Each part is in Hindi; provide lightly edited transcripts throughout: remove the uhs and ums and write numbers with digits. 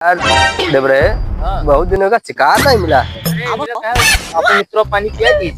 देवरे बहुत दिनों का शिकार नहीं मिला है। अपन मित्रों पानी किया थी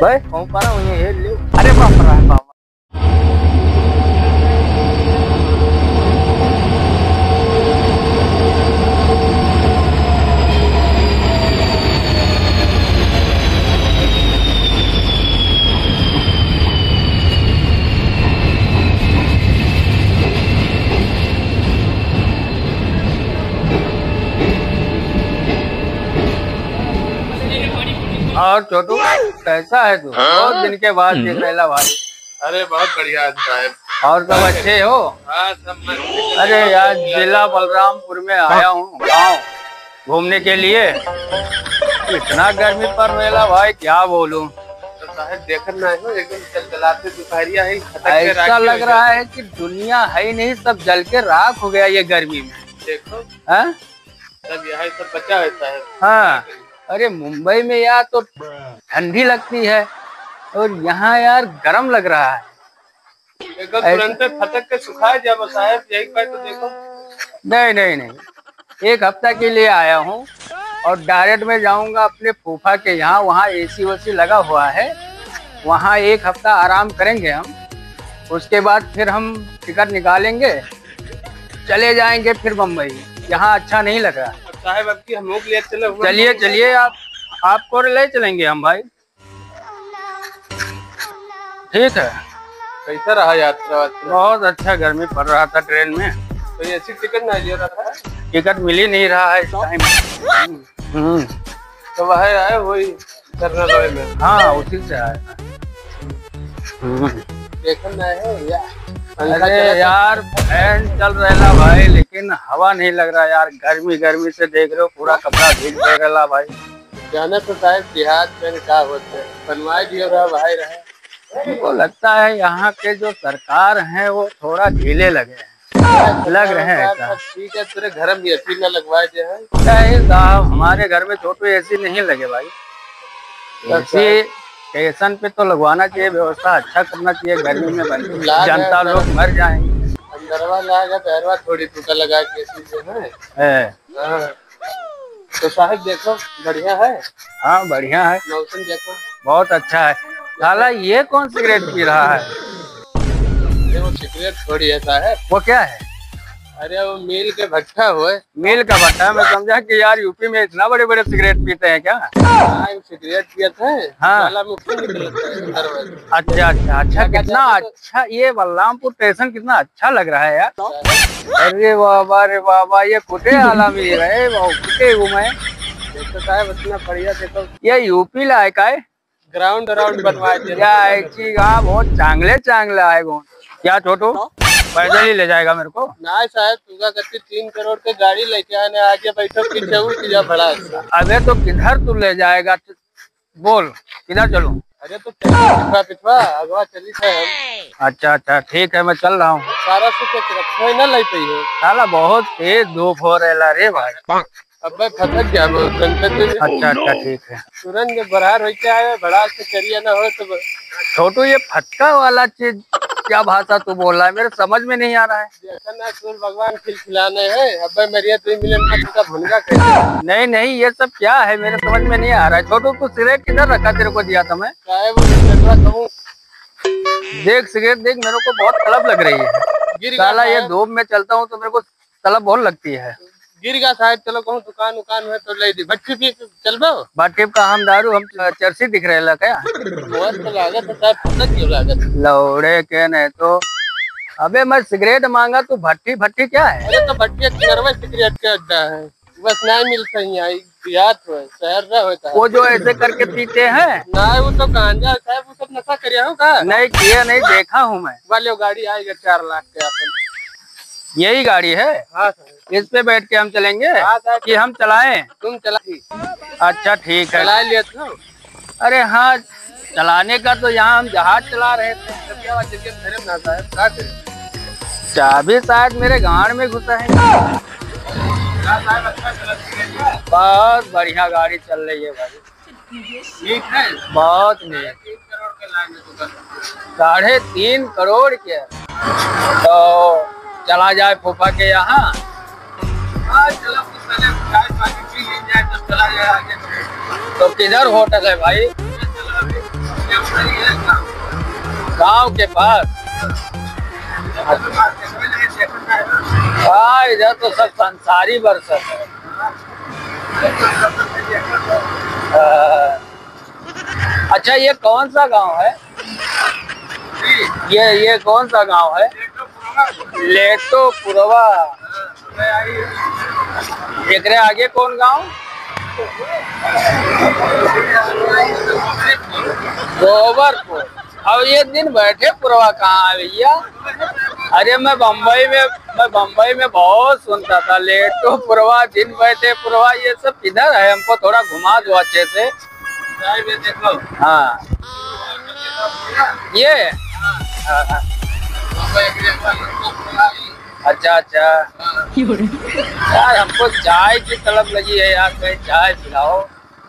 भाई कौन पाना वही है ले। अरे बाप रे बाप। और छोटू कैसा है तू? बहुत दिन के बाद देख रहा भाई। अरे बहुत बढ़िया साहब। और सब अच्छे हो? हाँ सब मस्त। अरे यार जिला बलरामपुर में आया हूँ गाँव घूमने के लिए। इतना गर्मी पड़ रहा भाई क्या बोलूं। तो साहब देखना है ना एकदम चलचलाते दोपहरिया है। ऐसा लग रहा है कि दुनिया है ही नहीं, सब जल के राख हो गया ये गर्मी में। देखो हाँ सब यहाँ सब बचा होता है। हाँ। अरे मुंबई में यार तो ठंडी लगती है और यहाँ यार गर्म लग रहा है। देखो तुरंत फटक के सुखा जाए साहब, यही पर तो देखो। नहीं नहीं नहीं, एक हफ्ता के लिए आया हूँ और डायरेक्ट में जाऊंगा अपने फूफा के यहाँ। वहाँ एसी वेसी लगा हुआ है, वहाँ एक हफ्ता आराम करेंगे हम। उसके बाद फिर हम टिकट निकालेंगे, चले जाएंगे फिर मुंबई। यहाँ अच्छा नहीं लग रहा साहब अब की हम लोग ले चले। चलिए चलिए आपको ले चलेंगे हम भाई। ठीक है। कैसा रहा यात्रा? बहुत अच्छा, गर्मी पड़ रहा था ट्रेन में। तो ये ऐसी टिकट नहीं ले रहा था? टिकट मिल ही नहीं रहा है इस टाइम। तो वह आए वही करना रोए में। हाँ उसी से आया। देखना है या अरे यार फैन चल रहा भाई, लेकिन हवा नहीं लग रहा यार। गर्मी गर्मी से देख रहे हो पूरा कपड़ा भीग रहा भाई। जाना तो शायद देहात में क्या होते हैं, बनवाई दिए रहा भाई रहे। हमको लगता है यहाँ के जो सरकार हैं वो थोड़ा ढीले लगे हैं, लग रहे हैं ऐसा। ठीक है तेरे घर में एसी न लगवाए जो है। साहब हमारे घर में छोटू एसी नहीं लगे भाई। एसी स्टेशन पे तो लगवाना चाहिए, व्यवस्था अच्छा करना चाहिए। गर्मी में जनता लोग मर जाएंगे। अंदरवा लागा पैरवा थोड़ी टूटा लगा के एसी जो है। तो साहब देखो बढ़िया है। हाँ बढ़िया है, मौसम देखो बहुत अच्छा है। साला ये कौन सिगरेट पी रहा है? ये वो सिगरेट थोड़ी है साहब। वो क्या है? अरे वो मील के भट्टा हुए। मील का भट्टा? मैं समझा कि यार यूपी में इतना बड़े बड़े सिगरेट पीते हैं क्या? सिगरेट पियते हैं। हाँ अच्छा अच्छा अच्छा। कितना अच्छा ये बलरामपुर स्टेशन कितना अच्छा लग रहा है यार। अरे बाबा रे बाबा, ये कुटे आला मिल रहे कुटे घूमे। देखो साहब इतना बढ़िया देखो। ये यूपी लायक है। ग्राउंड बनवाए बहुत चांगले चांगले आएगा। क्या छोटू पैदल ही ले जाएगा मेरे को? ना साहब तुगा करती 3 करोड़ के गाड़ी लेके आने आगे बैठो पीछे उठ बड़ा। अबे तो किधर तू ले जाएगा? बोल किधर चलूं? अरे तो पिछवा अगवा चली है। अच्छा अच्छा ठीक है, मैं चल रहा हूँ। सारा सुख न लेते है। साला बहुत तेज धूप हो रहा रे भाई। अब फटक गया। अच्छा अच्छा ठीक है। तुरंत बरार हो के आए बड़ा से करिए ना हो तो। छोटू ये फटका वाला चीज क्या भाषा तू बोल रहा है, मेरे समझ में नहीं आ रहा है। देखना सूर्य भगवान खिलाने हैं। अब मेरी 3 मिलियन का भुनगा। नहीं नहीं ये सब क्या है, मेरे समझ में नहीं आ रहा है। छोटू तू सिगरेट किधर रखा? तेरे को दिया था मैं। देख सिगरेट देख, मेरे को बहुत तलब लग रही है। साला ये धूप में चलता हूँ तो मेरे को तलब बहुत लगती है। गिर गया साहब। चलो कहूँ दुकान उकान है तो ले दी। भट्टी भी चल दो। भट्टी का हम दारू हम चर्सी दिख रहे ला क्या? लौड़े के नहीं तो। अबे मैं सिगरेट मांगा तू भट्टी भट्टी क्या है? अरे तो भट्टी सिगरेट का अड्डा है, बस नहीं मिलता है शहर होता है। वो जो ऐसे करके पीते हैं ना, वो तो गांजा साहब वो सब नशा कर नहीं किया, नहीं देखा हूँ मैं। वाले गाड़ी आएगा 4 लाख के। अपन यही गाड़ी है? हाँ इस पे बैठ के हम चलेंगे। हाँ कि हम चलाएं? तुम चला। अच्छा ठीक है। चला लिया तो। अरे हाँ चलाने का तो यहाँ हम जहाज चला रहे थे। चाबी शायद मेरे गाड़ में घुसा है। बहुत बढ़िया गाड़ी चल रही है भाई। बहुत नहीं, 3.5 करोड़ के। तो चला जाए फूफा के यहाँ। तो किधर होटल है भाई? गांव के पास? हाँ, इधर तो सब संसारी बरसत है। अच्छा, ये कौन सा गांव है? ये कौन सा गांव है? लेटो पुरवा। देख रहे आगे कौन गांव? गोबरपुर। अब ये दिन बैठे पुरवा कहाँ है भैया? अरे मैं बम्बई में बहुत सुनता था लेटो पुरवा, दिन बैठे पुरवा, ये सब किधर है? हमको थोड़ा घुमा दो अच्छे से। देखो। हाँ, ये अच्छा यार, हमको चाय की तलब लगी है यार, कहीं चाय पिलाओ।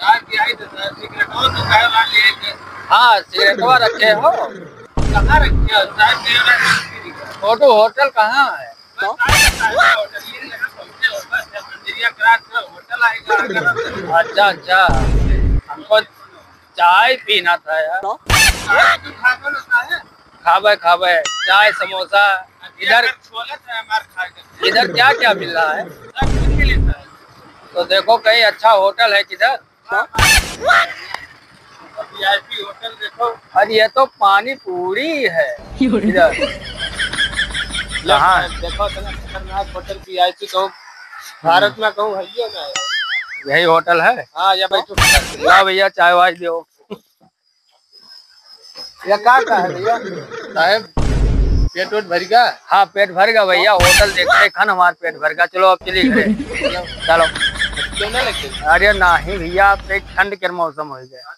चाय पिलाई तो हाँ, सिगरेटवा रखे हो? कहाँ रखे हो? छोटू होटल कहाँ है? अच्छा, हमको चाय पीना था यार। खावे चाय समोसा। इधर क्या क्या मिल रहा है? तो देखो कहीं अच्छा होटल है किधर? वीआईपी होटल देखो। अरे ये तो पानी पूरी है इधर। हाँ देखो, खतरनाक होटल वीआईपी कहूँ भारत में कहूँ है ना, यही होटल है। हाँ, या बैठो। ला भैया, चाय वाय दो। या का है भैया साहब? पेट वेट भर गया? हाँ, पेट भर गया भैया। होटल देखते खान हमारा पेट भर गया। चलो अब चलिए घरे। चलो। क्यों ना लगते? अरे नहीं भैया, अब एक ठंड के मौसम हो गया,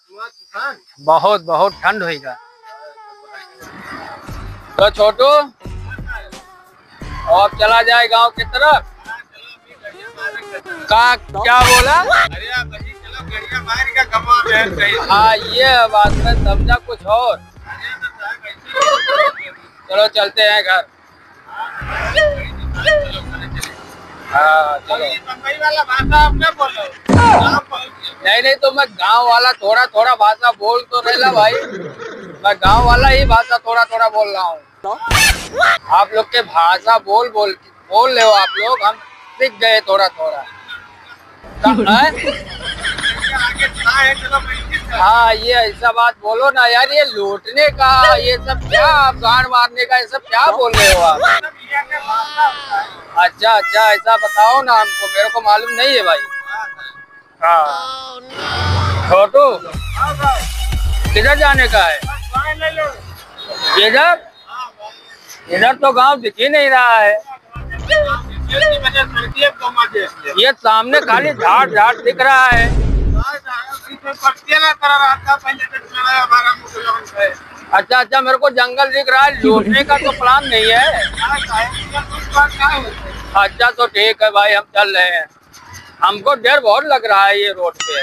बहुत ठंड होगा। तो छोटू अब चला जाए गांव की तरफ। का क्या बोला? हाँ, ये बात मैं समझा कुछ और। चलो चलते हैं घर। हाँ चलो। बम्बई वाला भाषा आप न बोलो। नहीं, तो मैं गांव वाला थोड़ा भाषा बोल तो रहा भाई। मैं गांव वाला ही भाषा थोड़ा बोल रहा हूँ। आप लोग के भाषा बोल रहे हो आप लोग, हम सीख गए थोड़ा। हाँ, ये ऐसा बात बोलो ना यार। ये लूटने का, ये सब क्या, आप गाड़ मारने का, ये सब क्या बोल रहे हो आप? अच्छा, ऐसा बताओ ना हमको, मेरे को मालूम नहीं है भाई। हाँ छोटू, किधर जाने का है? इधर तो गांव दिख ही नहीं रहा है। ये सामने खाली झाड़ दिख रहा है। अच्छा, मेरे को जंगल दिख रहा है। लूटने का तो प्लान नहीं है। अच्छा, तो ठीक है भाई, हम चल रहे हैं। हमको डर बहुत लग रहा है ये रोड पे।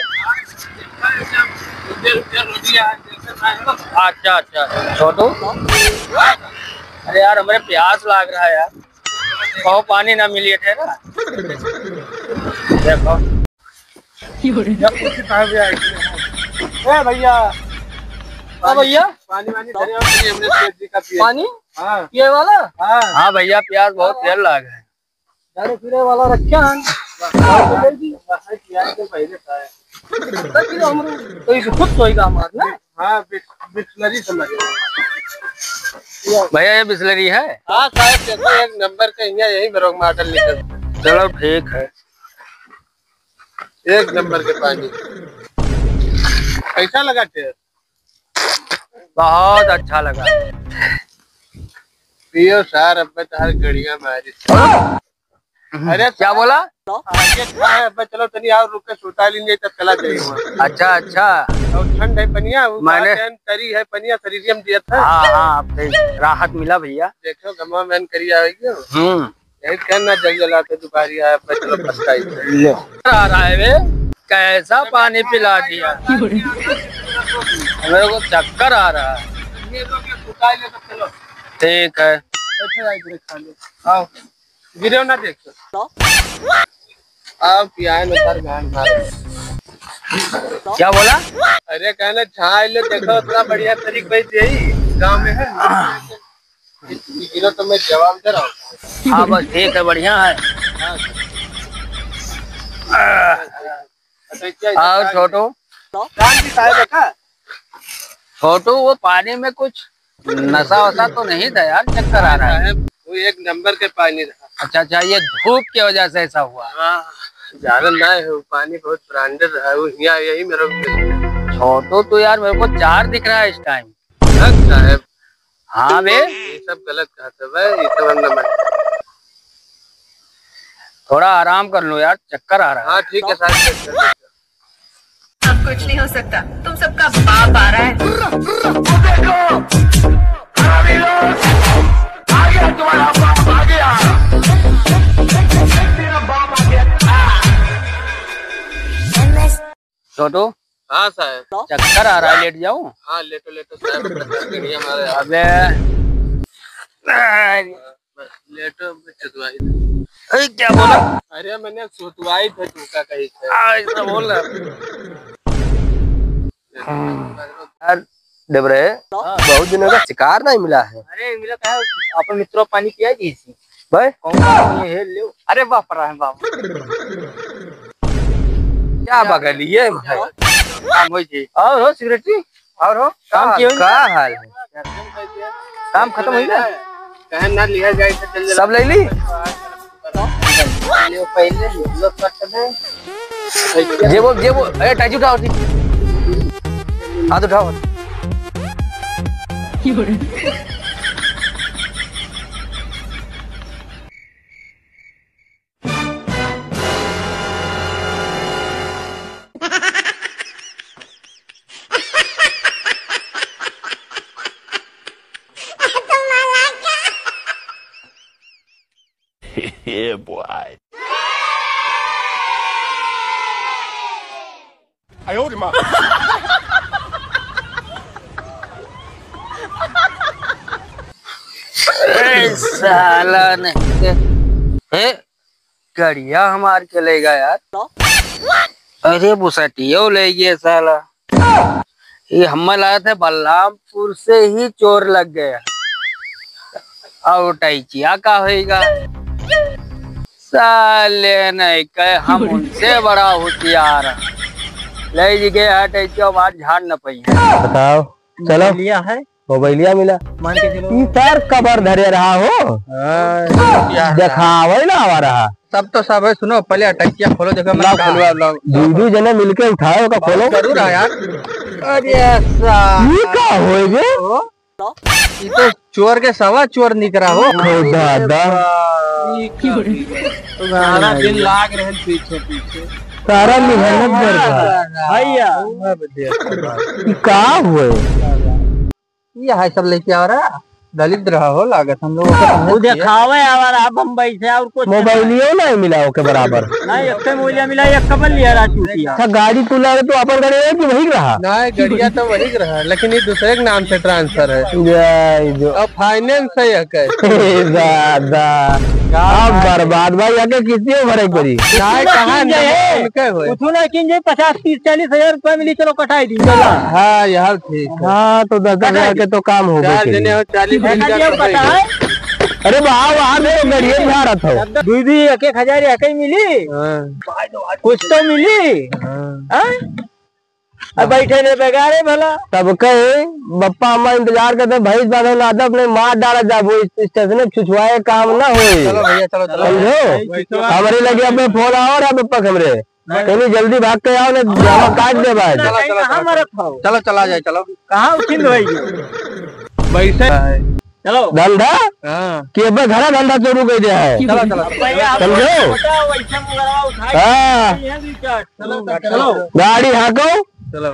अच्छा छोटू, अरे यार हमारे प्यास लग रहा है यार, कहो पानी ना मिलिए थे ना। देखो भैया, पानी हाँ ये वाला। हाँ हाँ भैया, प्यास बहुत तेल लग है। दारू पीने वाला रखा है तो इसे खुद सोएगा हमारा ना। हाँ, बिस्लरी समझ। भैया ये बिस्लरी है? हाँ साहब, देखो एक नंबर का यही मेरे मॉडल निकल। चलो ठीक है। एक नंबर के पानी। कैसा लगा टेस्ट? बहुत अच्छा लगा। पियो सर, अब तो हर घड़िया मारी। अरे क्या बोला? आगे क्या है? अब चलो तनी और रुक के सुता लेंगे तब चला जाएगा। अच्छा। और ठंड है पनिया, मैंने तरी है पनिया, शरीर में दिया था। हाँ, अब राहत मिला भैया। देखो गमा मैंने करी आएगी। यही कहना जल जलाते दुपारी आया, चलो पछताई आ रहा है वे, कैसा पानी पिला दिया। मेरे को चक्कर आ रहा है। ठीक है, आओ गिरे ना, देखो आओ पियाए न सर गान मार। क्या बोला? अरे कहना छा लो, देखो इतना बढ़िया तरीक भाई यही गाँव में है। तो मैं जवाब दे रहा हूँ। हाँ बस ठीक है, बढ़िया है। और छोटू छोटू वो पानी में कुछ नशा वशा तो नहीं था यार, चक्कर आ रहा है। वो एक नंबर के पानी था। अच्छा अच्छा, ये धूप की वजह से ऐसा हुआ। ज्यादा ना है, वो पानी बहुत ब्रांडेड है। वो यहाँ यही मेरे को छोटू तो यार मेरे को 4 दिख रहा है इस टाइम। साहब हाँ बे, ये सब गलत कहा था भाई, ये सब अंदर मत। थोड़ा आराम कर लो यार, चक्कर आ रहा है। हाँ ठीक है साहब। अब कुछ नहीं हो सकता, तुम सबका बाप आ रहा है। छोटू हाँ साहब, चक्कर आ रहा है, लेट जाऊं? हाँ लेटो लेटो साहब। हमारे अबे लेटो चतुआई। अरे क्या बोला? अरे मैंने सुतवाई थे टूका कहीं से। ऐसा बोल रहा यार। देवरे, बहुत दिनों का शिकार नहीं मिला है। अरे मिला क्या? अपन मित्रों पानी पिया जी इसी भाई कौन ये ले। अरे बाप रहा है बाप। क्या बगलिए भाई? और हो सिगरेटरी, और हो काम किया? क्या हाल है? काम खत्म हो गया? कहन ना लिया जाए तो चल सब ले ली? पहले लोग कट दे। जेबो अरे टाइज उठाओ, हाथ उठाओ। Yeah, boy. I owed him up. साला नहीं गड़िया हमार के ले गया यार। अरे बुसटियो ले गया साला। ये हम लाए थे बलरामपुर से ही चोर लग गया। और टैचिया का होगा साले नहीं कहे, हम उनसे बड़ा होशियार ले गए है टैचिया, बाहर झाड़ न पाई। बताओ चलो लिया है, मोबाइलिया मिला। मान के चलो सर कबर धरे रहा हो, दिखावे ना आ रहा। सब तो सब है, सुनो पहले अटैचिया खोलो, देखो मैं दीदी जने मिलके उठाओ का खोलो जरूर है यार। अरे ये का होएगे? ये तो चोर के सवा चोर निकला हो। दादा सारा दिन लाग रहे पीछे पीछे। सारा मेहनत करता भैया का हुए? ये है सब लेके आ रहा, दलित रहा हो लागत हम लोगों को दिखावे हमारा बम्बई से। और कुछ मोबाइलियो नहीं मिला के बराबर नहीं, एक मोबाइल मिला, एक कबल लिया राजूतिया। अच्छा गाड़ी तू लाए तो अपन गाड़ी है कि वही रहा? नहीं गड़िया तो वही रहा, लेकिन ये दूसरे के नाम से ट्रांसफर है। जो अब फाइनेंस है या दादा अब बर्बाद भाई आके किसी भरे पड़ी उठो ना कि 50-30-40 हजार रुपया मिली, चलो कटाई दी। हाँ यार ठीक। हाँ तो 10,000 के तो काम हो गए। 40 अरे वहाँ तो गड़िया भारत हो दीदी 1,000 एक मिली, कुछ तो मिली। अब बैठे ने बेगारे भला तब कहे बप्पा अम्मा इंतजार करते भैंस बांधो लादा अपने मार डाला जा, वो स्टेशन छुछवाए काम ना हो। चलो भैया चलो समझो हमारे लगे अपने फोन आओ रहा बप्पा कमरे कहीं जल्दी भाग के आओ, ना काट दे भाई। चलो चला जाए। चलो कहाँ उठिंद वैसे चलो धंधा कि अब घरा धंधा शुरू कर दिया है। समझो हाँ चलो गाड़ी हाँको। चलो